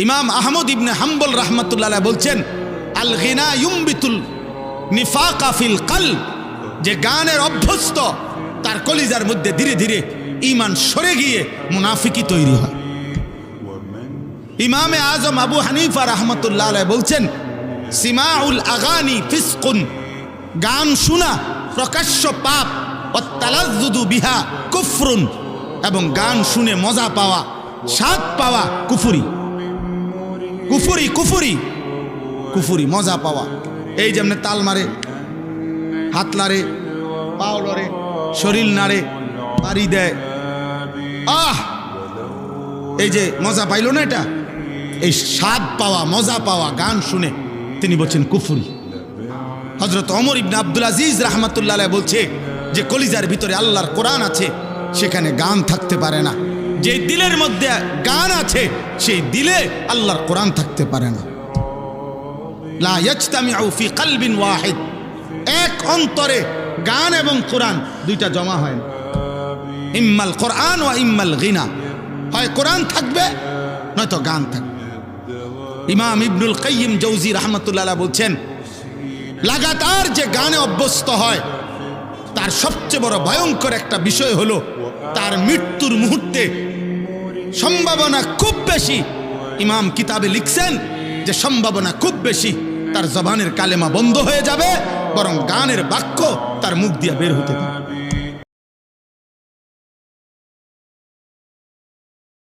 ইমাম আহমদ ইবনে হাম্বল রাহমাতুল্লাহ আলাইহি বলছেন, আল গিনা ইউমবিতুল নিফাকা ফিল কলব, যে গানের অভ্যস্ত তার কলিজার মধ্যে ধীরে ধীরে ঈমান সরে গিয়ে মুনাফিকি তৈরি হয়। ইমামে আজম আবু হানিফা রাহমাতুল্লাহ আলাইহি বলছেন, সিমাউল আগানি ফিসকুন, গান শোনা প্রকাশ্য পাপ, ওয়াত্তালাজ্জুদু বিহা কুফরুন, এবং গান শুনে মজা পাওয়া, স্বাদ পাওয়া কুফরি। কুফরি কুফরি কুফরি, মজা পাওয়া। এই যেমন তাল মারে, হাত লারে, পাও লড়ে, শরীর নাড়ে, বাড়ি দেয়, এই যে মজা পাইল না, এটা এই স্বাদ পাওয়া, মজা পাওয়া গান শুনে, তিনি বলছেন কুফরি। হযরত ওমর ইবনে আব্দুল আজিজ রাহমাতুল্লাহ আলাইহি বলছে যে কলিজার ভিতরে আল্লাহর কোরআন আছে, সেখানে গান থাকতে পারে না। যে দিলের মধ্যে গান আছে, সেই দিলে আল্লাহর কোরআন থাকতে পারে না। লা ইয়াজতামিউ ফি কলবিন ওয়াহিদ, এক অন্তরে গান এবং কোরআন দুইটা জমা হয় না। ইম্মাল কোরআন ওয়া ইম্মাল গিনা, হয় কোরআন থাকবে নয়তো গান থাকবে। ইমাম ইবনুল কাইয়িম জৌজি রাহমাতুল্লাহ আলাইহি বলছেন, লাগাতার যে গানে অভ্যস্ত হয় তার সবচেয়ে বড় ভয়ঙ্কর একটা বিষয় হলো তার মৃত্যুর মুহূর্তে সম্ভাবনা খুব বেশি। ইমাম কিতাবে লিখছেন যে সম্ভাবনা খুব বেশি তার জবানের কালেমা বন্ধ হয়ে যাবে, বরং গানের বাক্য তার মুখ দিয়ে বের হতে পারে।